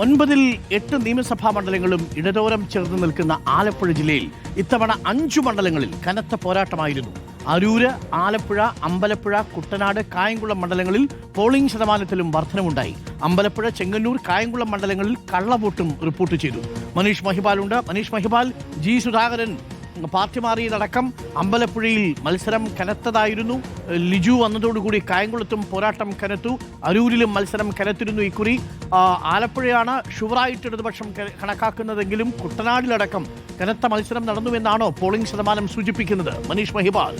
9-ൽ 8 നിയമസഭാ മണ്ഡലങ്ങളും ഇടതോരം ചേർന്ന് നിൽക്കുന്ന ആലപ്പുഴ ജില്ലയിൽ ഇത്തവണ 5 മണ്ഡലങ്ങളിൽ കനത്ത പോരാട്ടമായിരുന്നു. അരൂര്, ആലപ്പുഴ, അമ്പലപ്പുഴ, കുട്ടനാട്, കായംകുളം മണ്ഡലങ്ങളിൽ പോളിംഗ് ശതമാനത്തിലും വർധനമുണ്ടായി. അമ്പലപ്പുഴ, ചെങ്ങന്നൂർ, കായംകുളം മണ്ഡലങ്ങളിൽ കള്ളവോട്ടും റിപ്പോർട്ട് ചെയ്തു. മനീഷ് മഹിപാലുണ്ട്. മനീഷ് മഹിപാൽ, ജി സുധാകരൻ പാർട്ടി മാറിയതടക്കം അമ്പലപ്പുഴയിൽ മത്സരം കനത്തതായിരുന്നു. ലിജു വന്നതോടുകൂടി കായംകുളത്തും പോരാട്ടം കനത്തു. അരൂരിലും മത്സരം കനത്തിരുന്നു. ഇക്കുറി ആലപ്പുഴയാണ് ഷുവറായിട്ട് ഇടതുപക്ഷം കണക്കാക്കുന്നതെങ്കിലും കുട്ടനാടിലടക്കം കനത്ത മത്സരം നടന്നുവെന്നാണോ പോളിംഗ് ശതമാനം സൂചിപ്പിക്കുന്നത്? മനീഷ് മഹിപാൽ.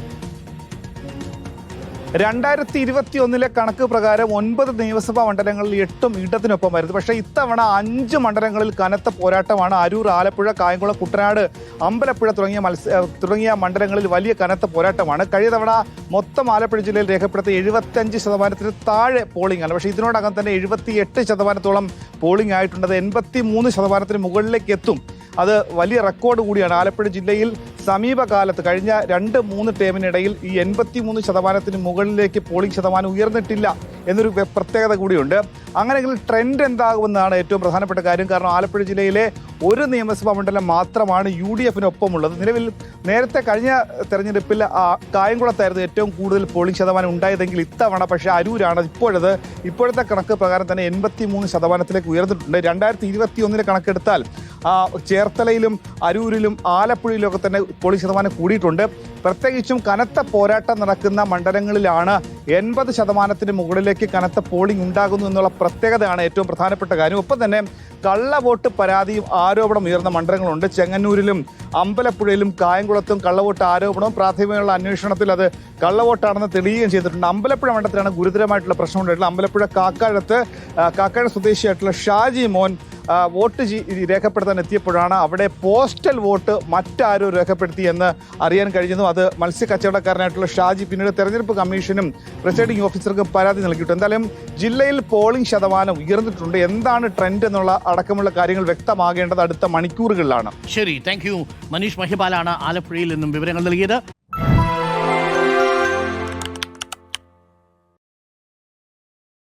2021 കണക്ക് പ്രകാരം 9 നിയമസഭാ മണ്ഡലങ്ങളിൽ 8 ഇടത്തിനൊപ്പമായിരുന്നു. പക്ഷേ ഇത്തവണ 5 മണ്ഡലങ്ങളിൽ കനത്ത പോരാട്ടമാണ്. അരൂർ, ആലപ്പുഴ, കായംകുളം, കുട്ടനാട്, അമ്പലപ്പുഴ തുടങ്ങിയ മണ്ഡലങ്ങളിൽ വലിയ കനത്ത പോരാട്ടമാണ്. കഴിഞ്ഞ തവണ മൊത്തം ആലപ്പുഴ ജില്ലയിൽ രേഖപ്പെടുത്തിയ 75% താഴെ പോളിംഗ് ആണ്. പക്ഷേ ഇതിനോടകം തന്നെ 78% പോളിംഗ് ആയിട്ടുണ്ട്. 83% മുകളിലേക്ക് എത്തും. അത് വലിയ റെക്കോർഡ് കൂടിയാണ്. ആലപ്പുഴ ജില്ലയിൽ സമീപകാലത്ത് കഴിഞ്ഞ 2-3 ടേമിനിടയിൽ ഈ 83% മുകളിലേക്ക് പോളിംഗ് ശതമാനം ഉയർന്നിട്ടില്ല എന്നൊരു പ്രത്യേകത കൂടിയുണ്ട്. അങ്ങനെയെങ്കിൽ ട്രെൻഡ് എന്താകുമെന്നാണ് ഏറ്റവും പ്രധാനപ്പെട്ട കാര്യം. കാരണം ആലപ്പുഴ ജില്ലയിലെ ഒരു നിയമസഭാ മണ്ഡലം മാത്രമാണ് UDF-നൊപ്പമുള്ളത്. നിലവിൽ നേരത്തെ കഴിഞ്ഞ തെരഞ്ഞെടുപ്പിൽ കായംകുളത്തായിരുന്നു ഏറ്റവും കൂടുതൽ പോളിംഗ് ശതമാനം ഉണ്ടായതെങ്കിൽ ഇത്തവണ പക്ഷേ അരൂരാണ്. ഇപ്പോഴത്തെ കണക്ക് പ്രകാരം തന്നെ 83% ഉയർന്നിട്ടുണ്ട്. 2021 കണക്കെടുത്താൽ ചേർത്തലയിലും അരൂരിലും ആലപ്പുഴയിലും ഒക്കെ തന്നെ പോളിംഗ് ശതമാനം കൂടിയിട്ടുണ്ട്. പ്രത്യേകിച്ചും കനത്ത പോരാട്ടം നടക്കുന്ന മണ്ഡലങ്ങളിലാണ് 80% മുകളിലേക്ക് കനത്ത പോളിംഗ് ഉണ്ടാകുന്നു എന്നുള്ള പ്രത്യേകതയാണ് ഏറ്റവും പ്രധാനപ്പെട്ട കാര്യം. ഒപ്പം തന്നെ കള്ളവോട്ട് പരാതിയും ആരോപണം ഉയർന്ന മണ്ഡലങ്ങളുണ്ട്. ചെങ്ങന്നൂരിലും അമ്പലപ്പുഴയിലും കായംകുളത്തും കള്ളവോട്ട് ആരോപണവും പ്രാഥമികമായ അന്വേഷണത്തിൽ അത് കള്ളവോട്ടാണെന്ന് തെളിയുകയും ചെയ്തിട്ടുണ്ട്. അമ്പലപ്പുഴ മണ്ഡലത്തിലാണ് ഗുരുതരമായിട്ടുള്ള പ്രശ്നം ഉണ്ടായിട്ടുള്ളത്. അമ്പലപ്പുഴ കാക്കാട് സ്വദേശിയായിട്ടുള്ള ഷാജി മോൻ വോട്ട് രേഖപ്പെടുത്താൻ എത്തിയപ്പോഴാണ് അവിടെ പോസ്റ്റൽ വോട്ട് മറ്റാരോ രേഖപ്പെടുത്തിയെന്ന് അറിയാൻ കഴിഞ്ഞതും. അത് മത്സ്യക്കച്ചവടക്കാരനായിട്ടുള്ള ഷാജി പിന്നീട് തെരഞ്ഞെടുപ്പ് കമ്മീഷനും പ്രിസൈഡിംഗ് ഓഫീസർക്കും പരാതി നൽകിയിട്ടുണ്ട്. എന്തായാലും ജില്ലയിൽ പോളിംഗ് ശതമാനം ഉയർന്നിട്ടുണ്ട്. എന്താണ് ട്രെൻഡ് എന്നുള്ള അടക്കമുള്ള കാര്യങ്ങൾ വ്യക്തമാകേണ്ടത് അടുത്ത മണിക്കൂറുകളിലാണ്. ശരി, താങ്ക് യു. മനീഷ് മഹിപാലാണ് ആലപ്പുഴയിൽ നിന്നും വിവരങ്ങൾ നൽകിയത്.